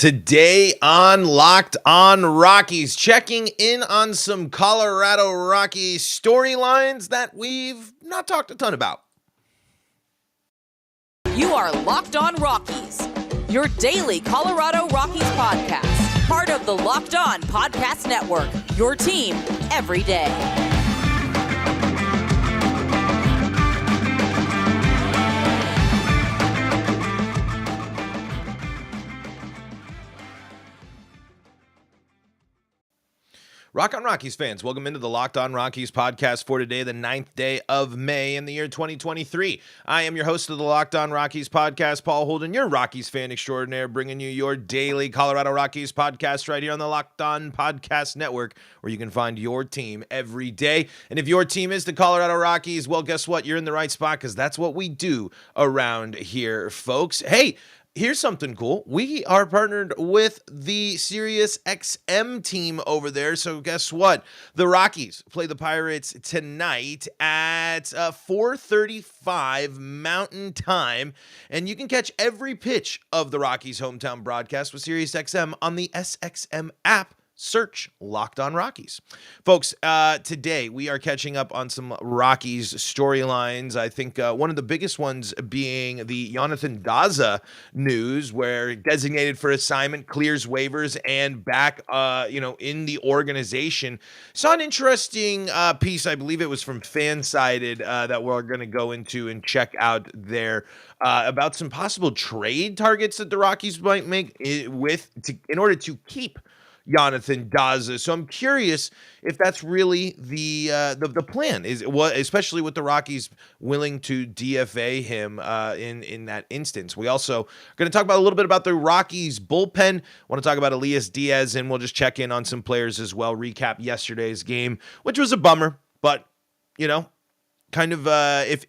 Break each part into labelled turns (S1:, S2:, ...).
S1: Today on Locked On Rockies, checking in on some Colorado Rockies storylines that we've not talked a ton about.
S2: You are Locked On Rockies, your daily Colorado Rockies podcast, part of the Locked On Podcast Network, your team every day.
S1: Rock on Rockies fans, welcome into the Locked On Rockies podcast for today, the 9th day of May in the year 2023. I am your host of the Locked On Rockies podcast, Paul Holden, your Rockies fan extraordinaire, bringing you your daily Colorado Rockies podcast right here on the Locked On Podcast Network, where you can find your team every day. And if your team is the Colorado Rockies, well, guess what? You're in the right spot because that's what we do around here, folks. Hey, here's something cool. We are partnered with the Sirius XM team over there. So guess what? The Rockies play the Pirates tonight at 4:35 Mountain Time. And you can catch every pitch of the Rockies hometown broadcast with Sirius XM on the SXM app. Search Locked On Rockies. Folks, today we are catching up on some Rockies storylines. I think one of the biggest ones being the Yoanthan Daza news, where designated for assignment, clears waivers, and back in the organization. Saw an interesting piece, I believe it was from Fansided, that we're going to go into and check out there about some possible trade targets that the Rockies might make in order to keep Yoanthan Daza. So I'm curious if that's really the plan, especially with the Rockies willing to DFA him in that instance. We also are going to talk about a little bit about the Rockies bullpen. Want to talk about Elías Díaz, and we'll just check in on some players as well. Recap yesterday's game, which was a bummer, but kind of if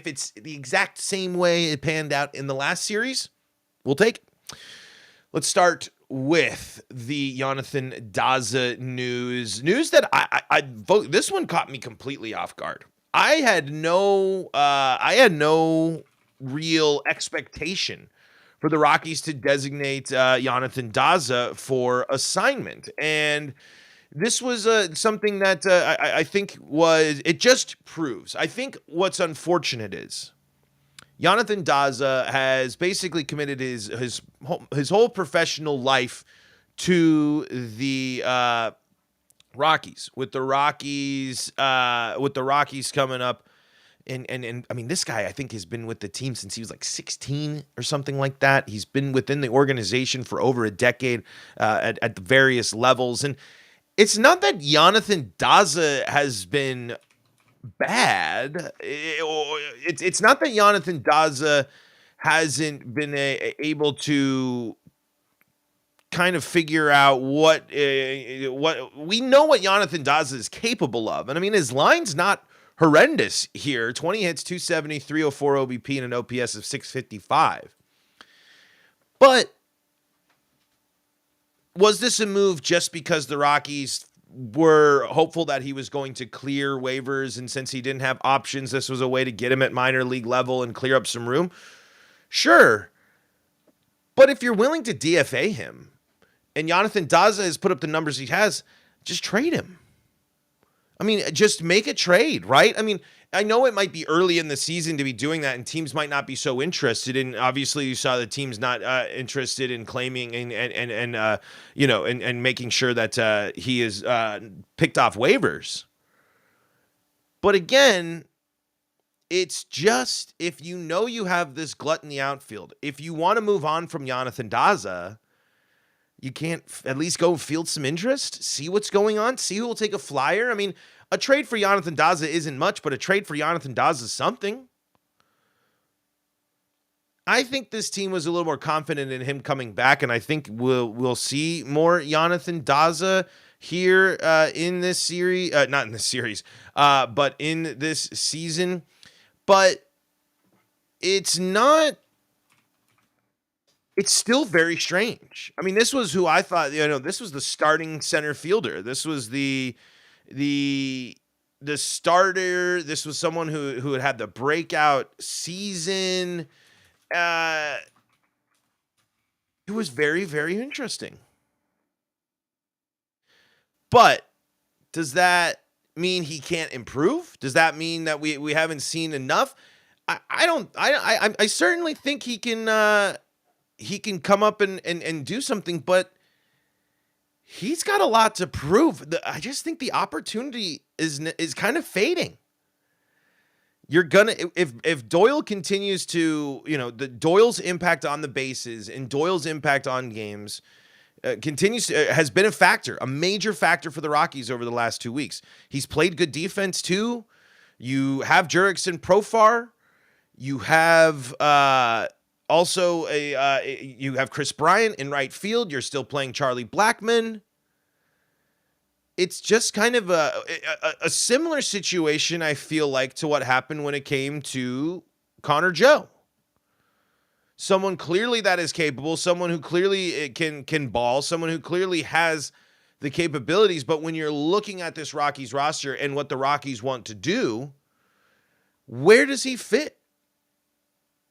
S1: it's the exact same way it panned out in the last series, we'll take it. Let's start with the Yoanthan Daza news that I this one caught me completely off guard. I had no real expectation for the Rockies to designate Yoanthan Daza for assignment, and this was something that I think it just proves. I think what's unfortunate is Yoanthan Daza has basically committed his whole professional life to the Rockies. With the Rockies coming up, and I mean, this guy I think has been with the team since he was like 16 or something like that. He's been within the organization for over a decade at the various levels, and it's not that Yoanthan Daza has been bad. It's not that Yoanthan Daza hasn't been able to kind of figure out what we know what Yoanthan Daza is capable of. And I mean, his line's not horrendous here. 20 hits, 270, 304 OBP, and an OPS of 655. But was this a move just because the Rockies were hopeful that he was going to clear waivers, and since he didn't have options, this was a way to get him at minor league level and clear up some room? Sure. But if you're willing to DFA him, and Yoanthan Daza has put up the numbers he has, just trade him. I mean, just make a trade, right? I mean, I know it might be early in the season to be doing that, and teams might not be so interested in. Obviously, you saw the teams not interested in claiming and making sure that he is picked off waivers. But again, it's just, if you know you have this glut in the outfield, if you want to move on from Yoanthan Daza, you can't at least go field some interest, see what's going on, see who will take a flyer. I mean, a trade for Yoanthan Daza isn't much, but a trade for Yoanthan Daza is something. I think this team was a little more confident in him coming back, and I think we'll see more Yoanthan Daza here in this series, not in this series, but in this season. But it's not. It's still very strange. I mean, this was who I thought, this was the starting center fielder. This was the starter. This was someone who had had the breakout season. It was very, very interesting. But does that mean he can't improve? Does that mean that we haven't seen enough? I certainly think he can come up and do something, but he's got a lot to prove. I just think the opportunity is kind of fading. You're gonna, if Doyle continues to, the Doyle's impact on the bases and Doyle's impact on games has been a major factor for the Rockies over the last 2 weeks. He's played good defense too. You have Jurickson Profar. You have also you have Chris Bryant in right field. You're still playing Charlie Blackmon. It's just kind of a similar situation, I feel like, to what happened when it came to Connor Joe. Someone clearly that is capable, someone who clearly can ball, someone who clearly has the capabilities. But when you're looking at this Rockies roster and what the Rockies want to do, where does he fit?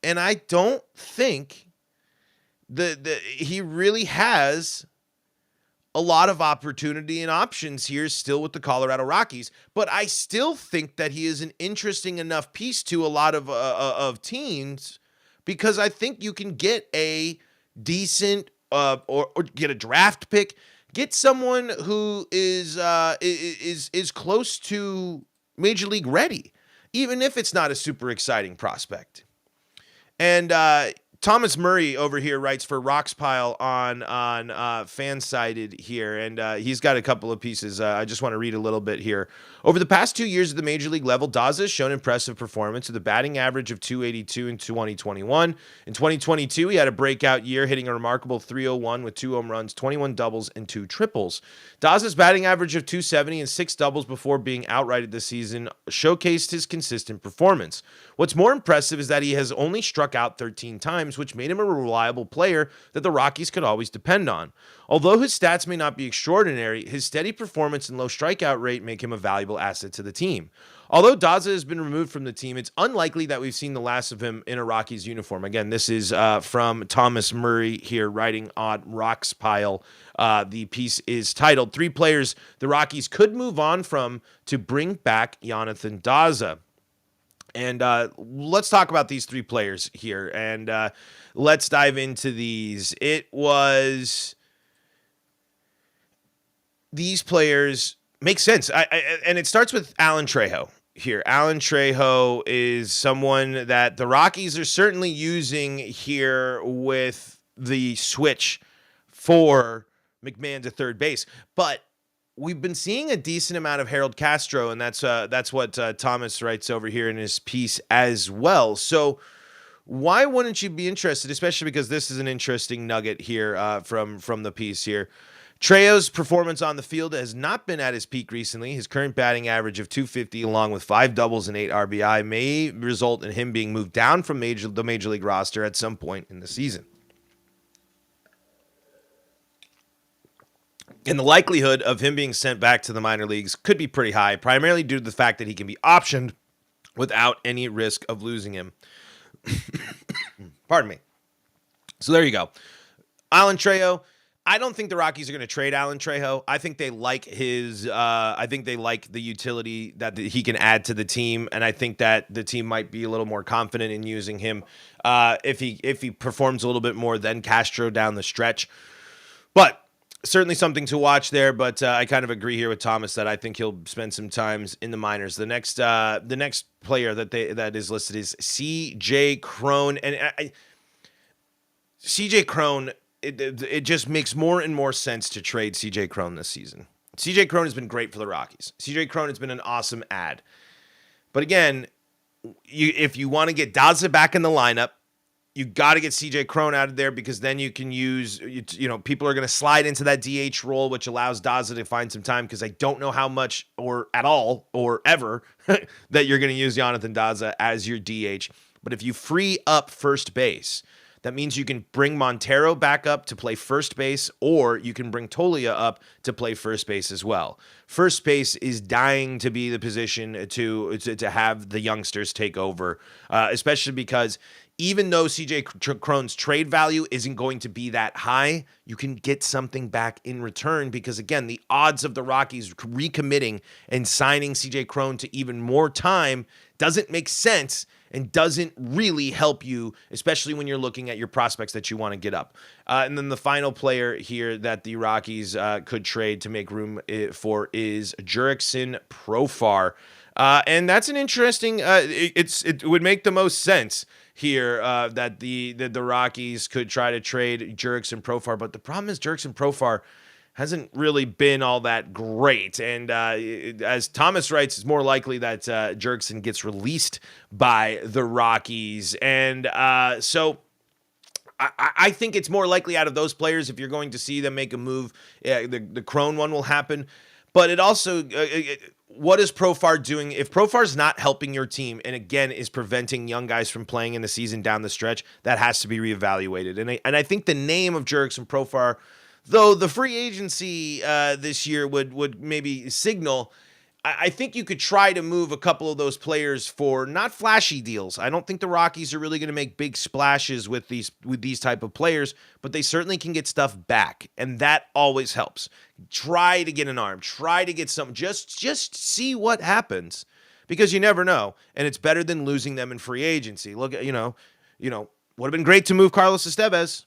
S1: And I don't think he really has a lot of opportunity and options here still with the Colorado Rockies. But I still think that he is an interesting enough piece to a lot of teams, because I think you can get a decent or get a draft pick, get someone who is close to major league ready, even if it's not a super exciting prospect. And Thomas Murray over here writes for Roxpile on Fansided here, and he's got a couple of pieces. I just want to read a little bit here. Over the past 2 years at the major league level, Daza has shown impressive performance with a batting average of .282 in 2021. In 2022, he had a breakout year, hitting a remarkable .301 with 2 home runs, 21 doubles, and 2 triples. Daza's batting average of .270 and 6 doubles before being outrighted this season showcased his consistent performance. What's more impressive is that he has only struck out 13 times, which made him a reliable player that the Rockies could always depend on. Although his stats may not be extraordinary, his steady performance and low strikeout rate make him a valuable asset to the team. Although Daza has been removed from the team, it's unlikely that we've seen the last of him in a Rockies uniform. Again, this is from Thomas Murray here writing on Roxpile. The piece is titled 3 Players the Rockies Could Move On From to Bring Back Yoanthan Daza. And let's talk about these 3 players here, and let's dive into these. These players make sense. And it starts with Alan Trejo here. Alan Trejo is someone that the Rockies are certainly using here with the switch for McMahon to third base. But we've been seeing a decent amount of Harold Castro, and that's what Thomas writes over here in his piece as well. So why wouldn't you be interested, especially because this is an interesting nugget here from the piece here. Trejo's performance on the field has not been at his peak recently. His current batting average of .250, along with 5 doubles and 8 RBI, may result in him being moved down from the major league roster at some point in the season. And the likelihood of him being sent back to the minor leagues could be pretty high, primarily due to the fact that he can be optioned without any risk of losing him. Pardon me. So there you go. Alan Trejo. I don't think the Rockies are going to trade Alan Trejo. I think they like I think they like the utility that he can add to the team, and I think that the team might be a little more confident in using him if he performs a little bit more than Castro down the stretch. But certainly something to watch there. But I kind of agree here with Thomas that I think he'll spend some times in the minors. The next player that is listed is C.J. Cron, and C.J. Cron. It just makes more and more sense to trade C.J. Cron this season. C.J. Cron has been great for the Rockies. C.J. Cron has been an awesome add. But again, if you want to get Daza back in the lineup, you got to get C.J. Cron out of there, because then you can use, people are going to slide into that DH role, which allows Daza to find some time, because I don't know how much or at all or ever that you're going to use Yoanthan Daza as your DH. But if you free up first base, that means you can bring Montero back up to play first base, or you can bring Tolia up to play first base as well. First base is dying to be the position to have the youngsters take over, especially because even though CJ Cron's trade value isn't going to be that high, you can get something back in return because, again, the odds of the Rockies recommitting and signing CJ Cron to even more time doesn't make sense and doesn't really help you, especially when you're looking at your prospects that you want to get up. And then the final player here that the Rockies could trade to make room for is Jurickson Profar. And that's an interesting, it would make the most sense here that the Rockies could try to trade Jurickson Profar. But the problem is Jurickson Profar hasn't really been all that great. And as Thomas writes, it's more likely that Jurickson gets released by the Rockies. And so I think it's more likely out of those players if you're going to see them make a move. The Cron one will happen. But it also, what is Profar doing? If Profar's not helping your team and, again, is preventing young guys from playing in the season down the stretch, that has to be reevaluated. And I think the name of Jurickson Profar, though the free agency this year would maybe signal, I think you could try to move a couple of those players for not flashy deals. I don't think the Rockies are really going to make big splashes with these type of players, but they certainly can get stuff back, and that always helps. Try to get an arm. Try to get some. Just see what happens, because you never know, and it's better than losing them in free agency. Look at would have been great to move Carlos Estevez.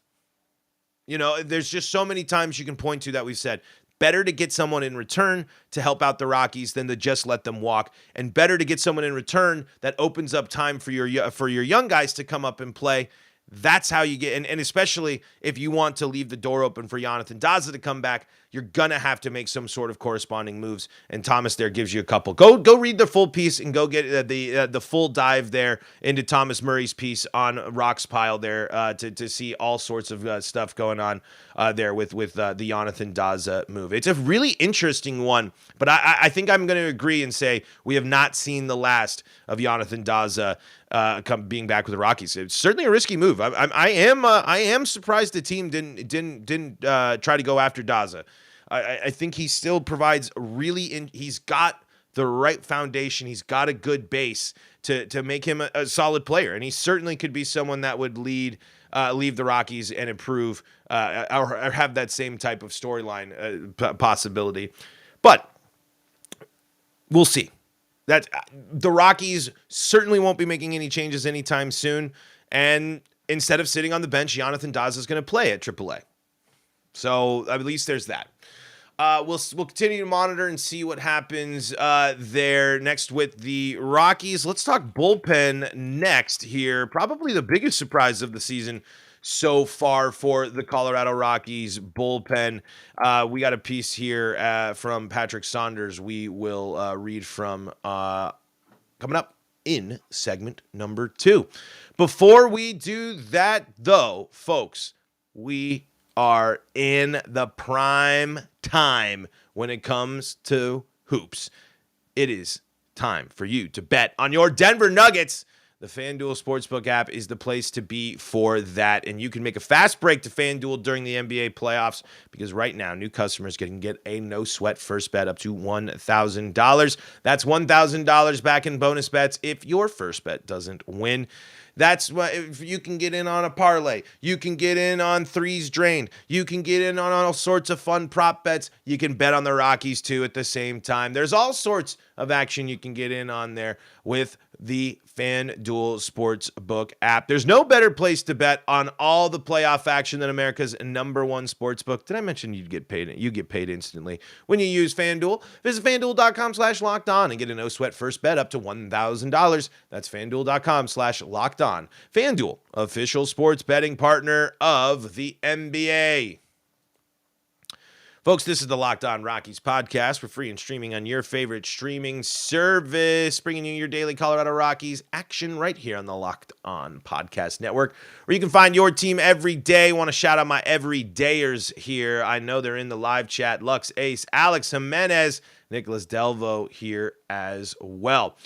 S1: There's just so many times you can point to that we've said, better to get someone in return to help out the Rockies than to just let them walk, and better to get someone in return that opens up time for your young guys to come up and play. That's how you get, and especially if you want to leave the door open for Yoanthan Daza to come back, you're going to have to make some sort of corresponding moves, and Thomas there gives you a couple. Go read the full piece and go get the full dive there into Thomas Murray's piece on Rock's Pile there to see all sorts of stuff going on there with the Yoanthan Daza move. It's a really interesting one, but I think I'm going to agree and say we have not seen the last of Yoanthan Daza being back with the Rockies. It's certainly a risky move. I am surprised the team didn't try to go after Daza. I think he still provides he's got the right foundation. He's got a good base to make him a solid player. And he certainly could be someone that would leave the Rockies and improve or have that same type of storyline possibility. But we'll see. That the Rockies certainly won't be making any changes anytime soon. And instead of sitting on the bench, Yoanthan Daza is going to play at AAA. So at least there's that. We'll continue to monitor and see what happens there next with the Rockies. Let's talk bullpen next here. Probably the biggest surprise of the season so far for the Colorado Rockies bullpen. We got a piece here from Patrick Saunders we will read from coming up in segment number 2. Before we do that, though, folks, we are in the prime time when it comes to hoops. It is time for you to bet on your Denver Nuggets. The FanDuel Sportsbook app is the place to be for that. And you can make a fast break to FanDuel during the NBA playoffs because right now, new customers can get a no-sweat first bet up to $1,000. That's $1,000 back in bonus bets if your first bet doesn't win. That's what, if you can get in on a parlay, you can get in on threes drained, you can get in on all sorts of fun prop bets. You can bet on the Rockies too at the same time. There's all sorts of action you can get in on there with the FanDuel Sportsbook app. There's no better place to bet on all the playoff action than America's #1 sportsbook. Did I mention you get paid instantly when you use FanDuel? Visit FanDuel.com/lockedon and get a no-sweat first bet up to $1,000. That's FanDuel.com/lockedon. FanDuel, official sports betting partner of the NBA. Folks, this is the Locked On Rockies podcast. We're free and streaming on your favorite streaming service, bringing you your daily Colorado Rockies action right here on the Locked On Podcast Network, where you can find your team every day. I want to shout out my everydayers here. I know they're in the live chat. Lux Ace, Alex Jimenez, Nicholas Delvo here as well.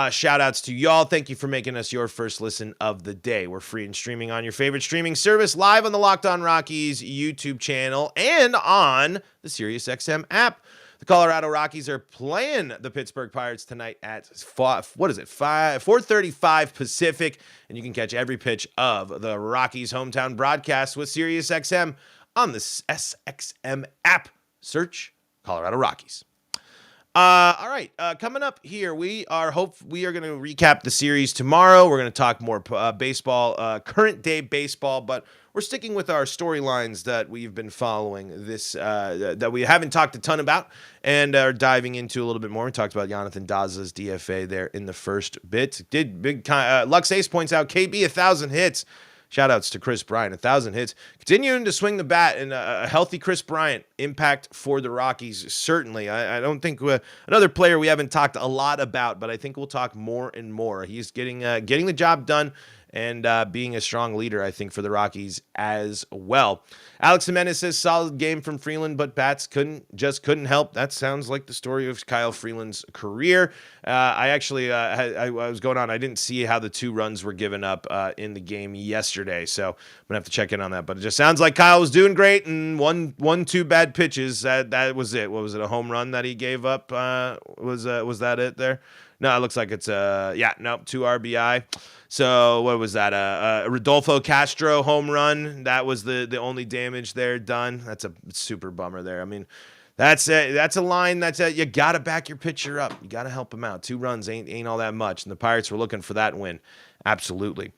S1: Shout outs to y'all. Thank you for making us your first listen of the day. We're free and streaming on your favorite streaming service, live on the Locked On Rockies YouTube channel and on the SiriusXM app. The Colorado Rockies are playing the Pittsburgh Pirates tonight at 4:35 Pacific, and you can catch every pitch of the Rockies hometown broadcast with SiriusXM on the SXM app. Search Colorado Rockies. All right, coming up here, we are going to recap the series tomorrow. We're going to talk more baseball, current day baseball, but we're sticking with our storylines that we've been following that we haven't talked a ton about and are diving into a little bit more. We talked about Yoanthan Daza's DFA there in the first bit. Lux Ace points out KB 1,000 hits. Shout outs to Chris Bryant, 1,000 hits. Continuing to swing the bat, and a healthy Chris Bryant impact for the Rockies, certainly. I don't think another player we haven't talked a lot about, but I think we'll talk more and more. He's getting the job done and being a strong leader, I think, for the Rockies as well. Alex Jimenez says solid game from Freeland, but bats couldn't help. That sounds like the story of Kyle Freeland's career. I was going on. I didn't see how the 2 runs were given up in the game yesterday, so I'm gonna have to check in on that. But it just sounds like Kyle was doing great, and one 2 bad pitches. That was it. What was it? A home run that he gave up? Was that it there? No, it looks like it's 2 RBI. So what was that? A Rodolfo Castro home run. That was the only damage there done. That's a super bummer there. I mean, that's a line you got to back your pitcher up. You got to help him out. 2 runs ain't all that much, and the Pirates were looking for that win. Absolutely.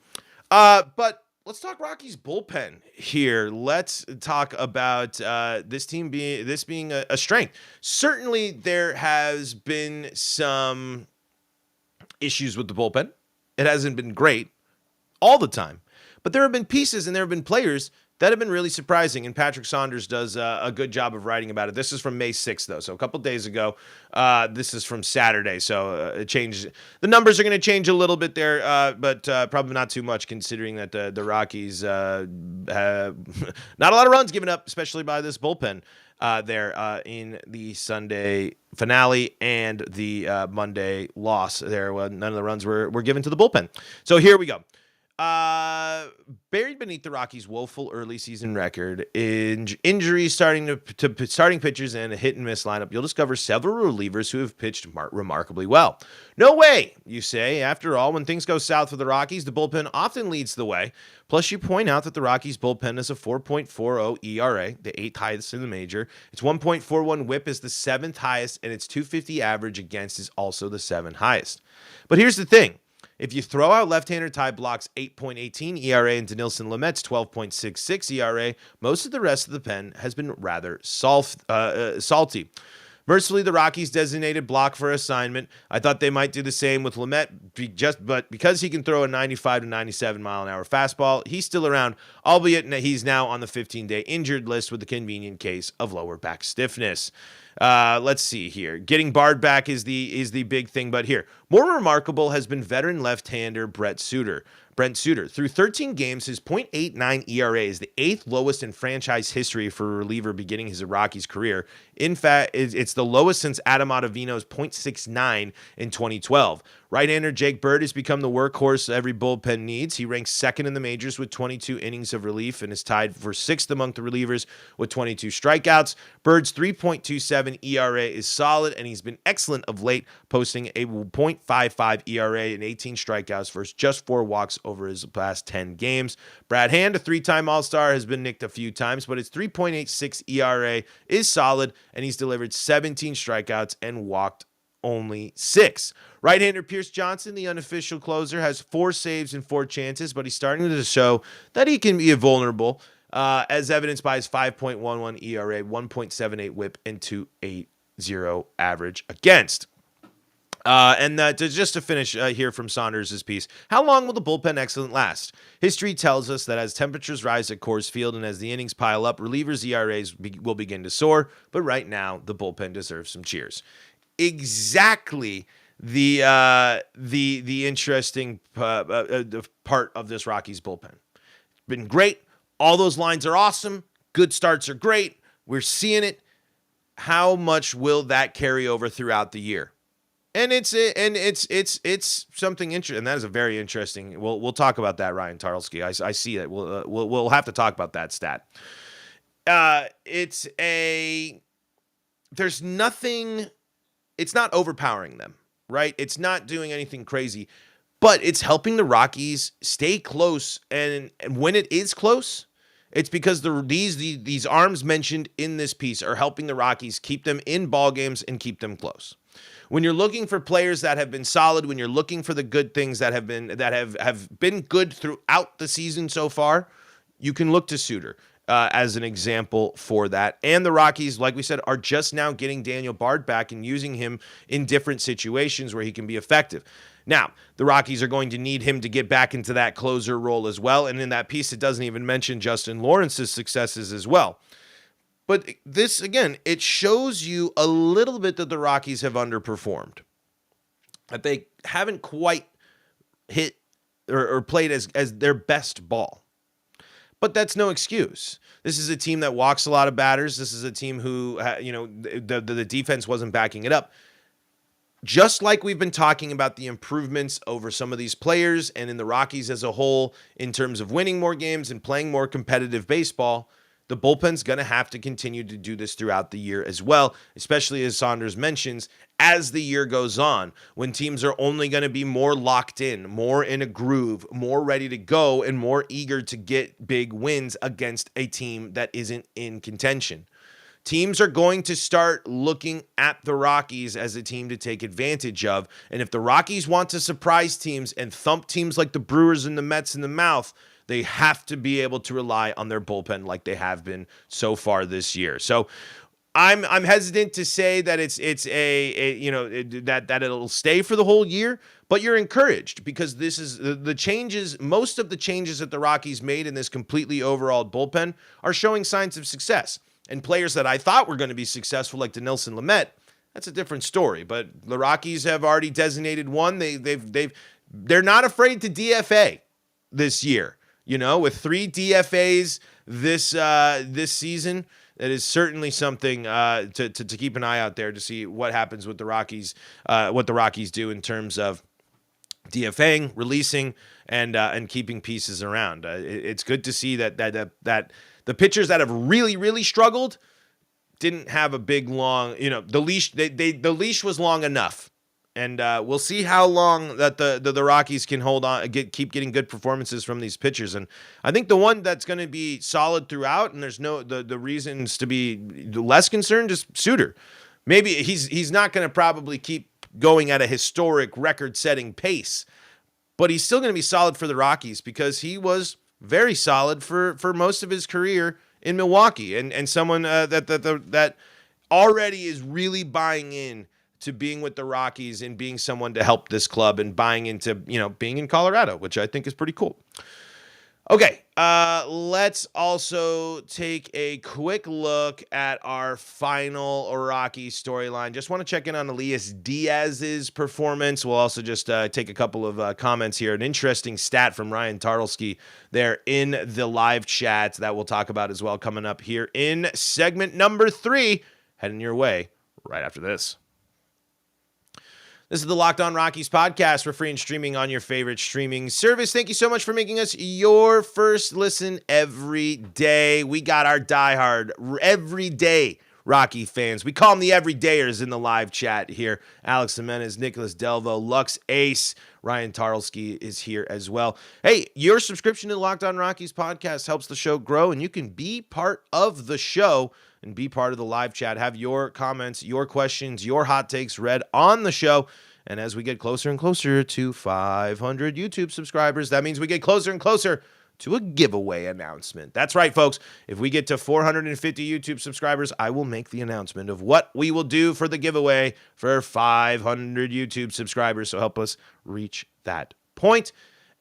S1: But let's talk Rockies bullpen here. Let's talk about this team being a strength. Certainly, there has been some issues with the bullpen. It hasn't been great all the time, but there have been pieces and there have been players that have been really surprising, and Patrick Saunders does a good job of writing about it. This is from May 6th, though, so a couple days ago. This is from Saturday, so it changed. The numbers are going to change a little bit there, but probably not too much, considering that the Rockies have not a lot of runs given up, especially by this bullpen there in the Sunday finale and the Monday loss there. None of the runs were given to the bullpen. So here we go. Buried beneath the Rockies' woeful early season record, injuries starting to starting pitchers and a hit and miss lineup, you'll discover several relievers who have pitched remarkably well. No way, you say. After all, when things go south for the Rockies, the bullpen often leads the way. Plus, you point out that the Rockies' bullpen is a 4.40 ERA, the 8th highest in the major. Its 1.41 WHIP is the 7th highest, and its 250 average against is also the 7th highest. But here's the thing. If you throw out left-hander Ty Block's 8.18 ERA and Dinelson Lamet's 12.66 ERA, most of the rest of the pen has been rather salty. Mercifully, the Rockies designated Block for assignment. I thought they might do the same with Lamet, but because he can throw a 95 to 97 mile-an-hour fastball, he's still around, albeit he's now on the 15-day injured list with the convenient case of lower back stiffness. Let's see here. Getting Bard back is the big thing, but here, more remarkable has been veteran left-hander Brent Suter. Through 13 games, his .89 ERA is the 8th lowest in franchise history for a reliever beginning his Rockies career. In fact, it's the lowest since Adam Ottavino's .69 in 2012. Right-hander Jake Bird has become the workhorse every bullpen needs. He ranks 2nd in the majors with 22 innings of relief and is tied for 6th among the relievers with 22 strikeouts. Bird's 3.27 ERA is solid, and he's been excellent of late, posting a .55 ERA and 18 strikeouts versus just 4 walks over his past 10 games. Brad Hand, a 3-time All-Star, has been nicked a few times, but his 3.86 ERA is solid, and he's delivered 17 strikeouts and walked only 6. Right-hander Pierce Johnson, the unofficial closer, has 4 saves and 4 chances, but he's starting to show that he can be vulnerable, as evidenced by his 5.11 ERA, 1.78 WHIP, and 2.80 average against. Just to finish here from Saunders' piece, how long will the bullpen excellence last? History tells us that as temperatures rise at Coors Field and as the innings pile up, relievers' ERAs will begin to soar, but right now, the bullpen deserves some cheers. Exactly the interesting part of this Rockies bullpen. It's been great. All those lines are awesome. Good starts are great. We're seeing it. How much will that carry over throughout the year? And it's something interesting, and that is a very interesting. We'll talk about that, Ryan Tarlsky. I see it. We'll have to talk about that stat. It's a there's nothing, it's not overpowering them, right? It's not doing anything crazy, but it's helping the Rockies stay close. And when it is close, it's because these arms mentioned in this piece are helping the Rockies keep them in ball games and keep them close. When you're looking for players that have been solid, when you're looking for the good things that have been good throughout the season so far, you can look to Suter as an example for that. And the Rockies, like we said, are just now getting Daniel Bard back and using him in different situations where he can be effective. Now, the Rockies are going to need him to get back into that closer role as well. And in that piece, it doesn't even mention Justin Lawrence's successes as well. But this, again, it shows you a little bit that the Rockies have underperformed, that they haven't quite hit or played as their best ball. But that's no excuse. This is a team that walks a lot of batters. This is a team who, the defense wasn't backing it up. Just like we've been talking about the improvements over some of these players and in the Rockies as a whole in terms of winning more games and playing more competitive baseball, the bullpen's going to have to continue to do this throughout the year as well, especially as Saunders mentions, as the year goes on, when teams are only going to be more locked in, more in a groove, more ready to go, and more eager to get big wins against a team that isn't in contention. Teams are going to start looking at the Rockies as a team to take advantage of. And if the Rockies want to surprise teams and thump teams like the Brewers and the Mets in the mouth, they have to be able to rely on their bullpen like they have been so far this year. So I'm hesitant to say that it's that it'll stay for the whole year, but you're encouraged because this is the changes. Most of the changes that the Rockies made in this completely overhauled bullpen are showing signs of success. And players that I thought were going to be successful, like Dinelson Lamet, that's a different story. But the Rockies have already designated one. They're not afraid to DFA this year. With 3 DFAs this season, it is certainly something to keep an eye out there to see what happens with the Rockies, what the Rockies do in terms of DFAing, releasing, and keeping pieces around. It's good to see that the pitchers that have really, really struggled didn't have a big, long, the leash. The leash was long enough, and we'll see how long that the Rockies can hold on, keep getting good performances from these pitchers. And I think the one that's going to be solid throughout, and there's the reasons to be less concerned, is Suter. Maybe he's not going to probably keep going at a historic record-setting pace, but he's still going to be solid for the Rockies because he was very solid for most of his career in Milwaukee, and someone that already is really buying in to being with the Rockies and being someone to help this club and buying into being in Colorado, which I think is pretty cool. Okay, let's also take a quick look at our final Rocky storyline. Just want to check in on Elías Díaz's performance. We'll also just take a couple of comments here. An interesting stat from Ryan Tarlsky there in the live chat that we'll talk about as well coming up here in segment number 3, heading your way right after this. This is the Locked On Rockies podcast. We're free and streaming on your favorite streaming service. Thank you so much for making us your first listen every day. We got our diehard everyday Rocky fans. We call them the everydayers in the live chat here. Alex Jimenez, Nicholas Delvo, Lux Ace, Ryan Tarlsky is here as well. Hey, your subscription to the Locked On Rockies podcast helps the show grow, and you can be part of the show and be part of the live chat. Have your comments, your questions, your hot takes read on the show. And as we get closer and closer to 500 YouTube subscribers, that means we get closer and closer to a giveaway announcement. That's right, folks. If we get to 450 YouTube subscribers, I will make the announcement of what we will do for the giveaway for 500 YouTube subscribers. So help us reach that point.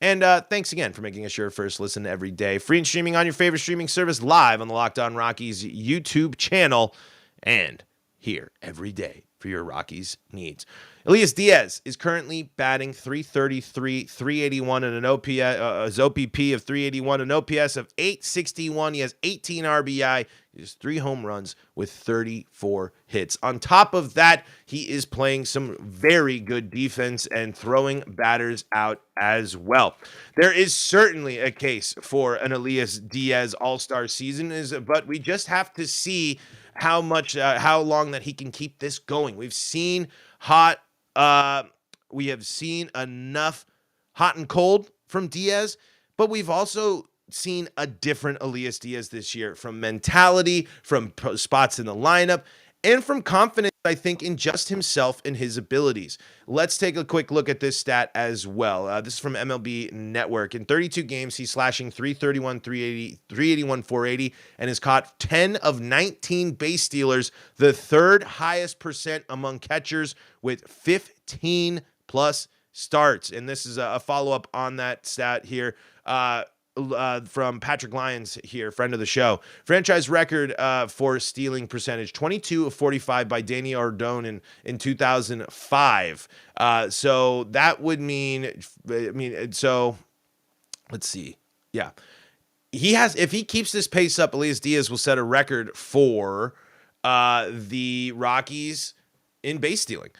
S1: And thanks again for making us your first listen every day. Free and streaming on your favorite streaming service, live on the Locked On Rockies YouTube channel, and here every day for your Rockies needs. Elías Díaz is currently batting .333, 381, and an OPP of 381, an OPS of 861. He has 18 RBI. He has 3 home runs with 34 hits. On top of that, he is playing some very good defense and throwing batters out as well. There is certainly a case for an Elías Díaz all-star season, but we just have to see how long that he can keep this going. We have seen enough hot and cold from Diaz, but we've also seen a different Elías Díaz this year, from mentality, from spots in the lineup, and from confidence, I think, in just himself and his abilities. Let's take a quick look at this stat as well. This is from MLB Network. In 32 games, he's slashing 331, 380, 381, 480, and has caught 10 of 19 base stealers, the third highest percent among catchers with 15 plus starts. And this is a follow-up on that stat here. From Patrick Lyons here, friend of the show. Franchise record for stealing percentage, 22 of 45 by Danny Ardone in 2005. So that would mean, so let's see. Yeah. If he keeps this pace up, Elías Díaz will set a record for the Rockies in base stealing.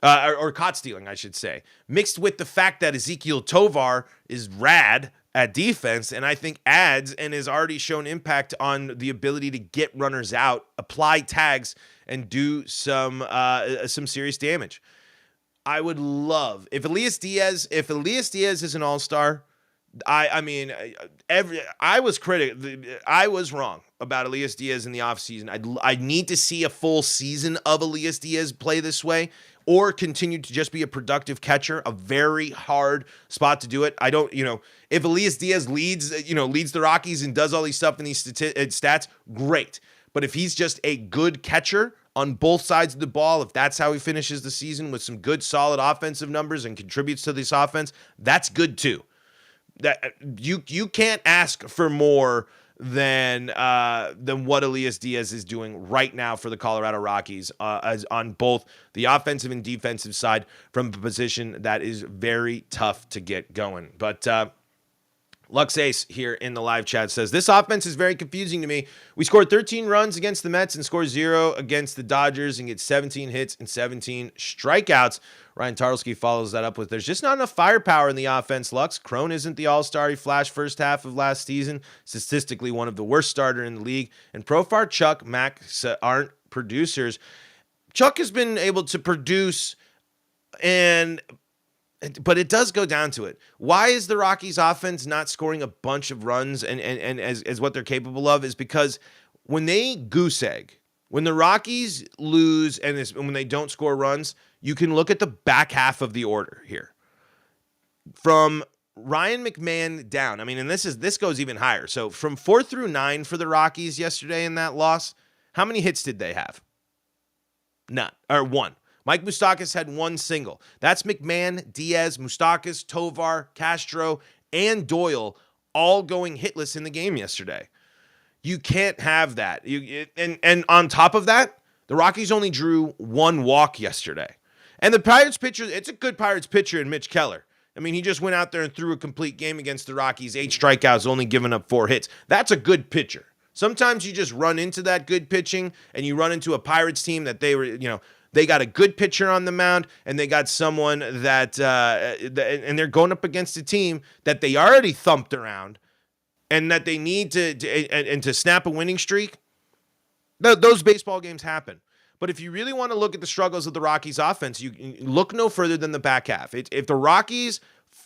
S1: Or caught stealing, I should say. Mixed with the fact that Ezequiel Tovar is rad at defense, and I think adds and has already shown impact on the ability to get runners out, apply tags, and do some serious damage. I would love if Elías Díaz is an all-star. I was wrong about Elías Díaz in the offseason. I need to see a full season of Elías Díaz play this way, or continue to just be a productive catcher, a very hard spot to do it. I don't, if Elías Díaz leads the Rockies and does all these stuff in these stats, great. But if he's just a good catcher on both sides of the ball, if that's how he finishes the season with some good, solid offensive numbers and contributes to this offense, that's good too. That you can't ask for more than what Elías Díaz is doing right now for the Colorado Rockies, as on both the offensive and defensive side, from a position that is very tough to get going. But Lux Ace here in the live chat says, this offense is very confusing to me. We scored 13 runs against the Mets and scored 0 against the Dodgers and get 17 hits and 17 strikeouts. Ryan Tarlsky follows that up with, there's just not enough firepower in the offense, Lux. Crone isn't the all-star he flashed first half of last season. Statistically, one of the worst starter in the league. And Profar, Chuck, Max aren't producers. Chuck has been able to produce, but it does go down to it. Why is the Rockies offense not scoring a bunch of runs and as what they're capable of, is because when they goose egg, when the Rockies lose and when they don't score runs, you can look at the back half of the order here. From Ryan McMahon down, and this goes even higher. So from 4 through 9 for the Rockies yesterday in that loss, how many hits did they have? None, or one. Mike Moustakas had one single. That's McMahon, Diaz, Moustakas, Tovar, Castro, and Doyle all going hitless in the game yesterday. You can't have that. And on top of that, the Rockies only drew one walk yesterday. And the Pirates pitcher, it's a good Pirates pitcher in Mitch Keller. He just went out there and threw a complete game against the Rockies, 8 strikeouts, only giving up 4 hits. That's a good pitcher. Sometimes you just run into that good pitching, and you run into a Pirates team that they got a good pitcher on the mound, and they got someone that and they're going up against a team that they already thumped around, and that they need to snap a winning streak. Those baseball games happen. But if you really want to look at the struggles of the Rockies offense, you look no further than the back half. If the Rockies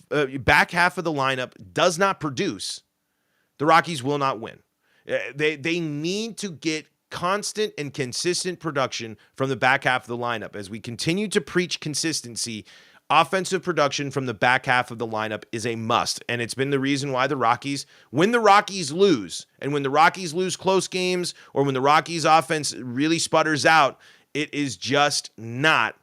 S1: back half of the lineup does not produce, the Rockies will not win. They need to get constant and consistent production from the back half of the lineup. As we continue to preach consistency, offensive production from the back half of the lineup is a must. And it's been the reason why the Rockies, when the Rockies lose, and when the Rockies lose close games, or when the Rockies offense really sputters out, it is just not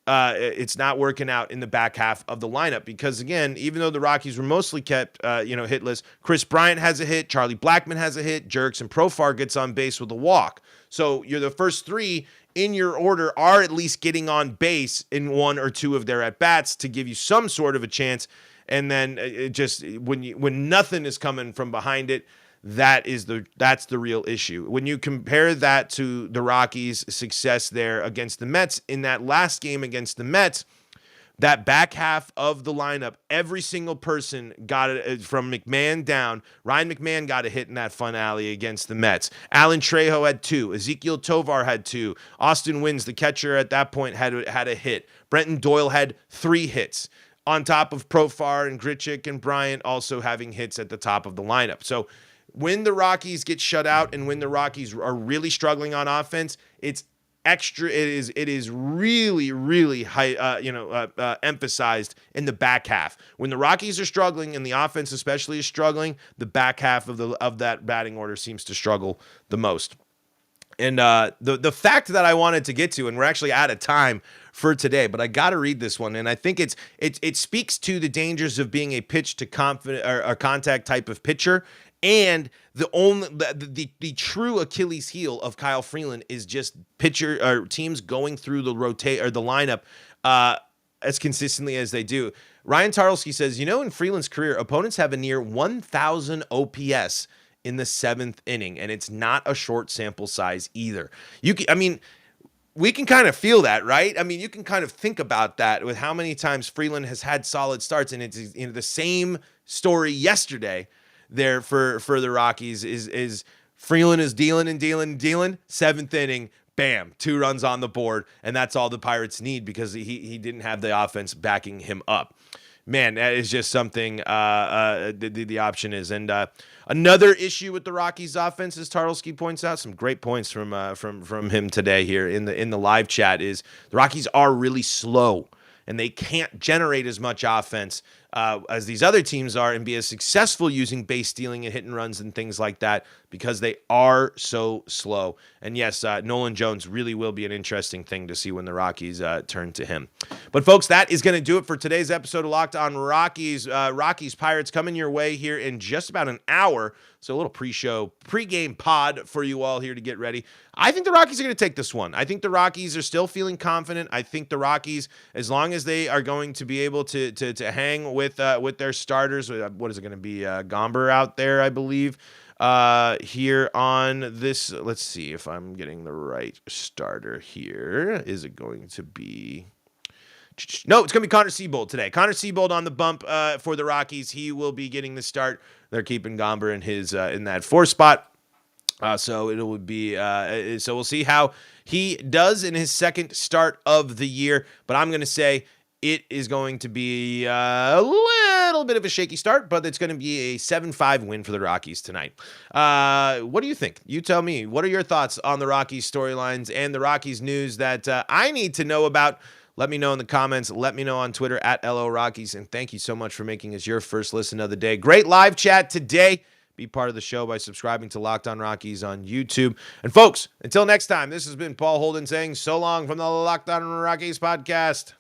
S1: it's not working out in the back half of the lineup. Because again, even though the Rockies were mostly kept hitless, Chris Bryant has a hit, Charlie Blackmon has a hit, Jerks and Profar gets on base with a walk. So you're the first 3 in your order are at least getting on base in 1 or 2 of their at-bats to give you some sort of a chance. And then when nothing is coming from behind it, that's the real issue. When you compare that to the Rockies' success there against the Mets in that last game against the Mets, that back half of the lineup, every single person got it from McMahon down. Ryan McMahon got a hit in that finale against the Mets. Alan Trejo had 2. Ezekiel Tovar had 2. Austin Wynns, the catcher at that point, had a hit. Brenton Doyle had 3 hits, on top of Profar and Grichuk and Bryant also having hits at the top of the lineup. So when the Rockies get shut out and when the Rockies are really struggling on offense, it's extra. It is really high, emphasized in the back half. When the Rockies are struggling and the offense especially is struggling, the back half of that batting order seems to struggle the most. And the fact that I wanted to get to, and we're actually out of time for today, but I got to read this one, and I think it speaks to the dangers of being a pitch to confident or a contact type of pitcher. And the true Achilles heel of Kyle Freeland is just pitcher or teams going through the lineup as consistently as they do. Ryan Tarlsky says, in Freeland's career, opponents have a near 1,000 OPS in the 7th inning, and it's not a short sample size either. We can kind of feel that, right? You can kind of think about that with how many times Freeland has had solid starts, and it's the same story yesterday there for the Rockies is Freeland is dealing, 7th inning, bam, 2 runs on the board, and that's all the Pirates need because he didn't have the offense backing him up. Man, that is just something the option is. And another issue with the Rockies offense, as Tarlsky points out, some great points from him today here in the live chat, is the Rockies are really slow and they can't generate as much offense as these other teams are and be as successful using base stealing and hit and runs and things like that because they are so slow. And yes, Nolan Jones really will be an interesting thing to see when the Rockies turn to him. But folks, that is going to do it for today's episode of Locked On Rockies. Rockies Pirates coming your way here in just about an hour. So a little pre-game pod for you all here to get ready. I think the Rockies are going to take this one. I think the Rockies are still feeling confident. I think the Rockies, as long as they are going to be able to hang with their starters, what is it going to be? Gomber out there, I believe. Here on this, let's see if I'm getting the right starter here. Is it going to be... No, it's going to be Connor Seabold today. Connor Seabold on the bump for the Rockies. He will be getting the start. They're keeping Gomber in his in that 4 spot. So it would be so we'll see how he does in his second start of the year. But I'm going to say it is going to be a little bit of a shaky start, but it's going to be a 7-5 win for the Rockies tonight. What do you think? You tell me. What are your thoughts on the Rockies storylines and the Rockies news that I need to know about? Let me know in the comments. Let me know on Twitter at LO Rockies. And thank you so much for making us your first listen of the day. Great live chat today. Be part of the show by subscribing to Locked On Rockies on YouTube. And folks, until next time, this has been Paul Holden saying so long from the Locked On Rockies podcast.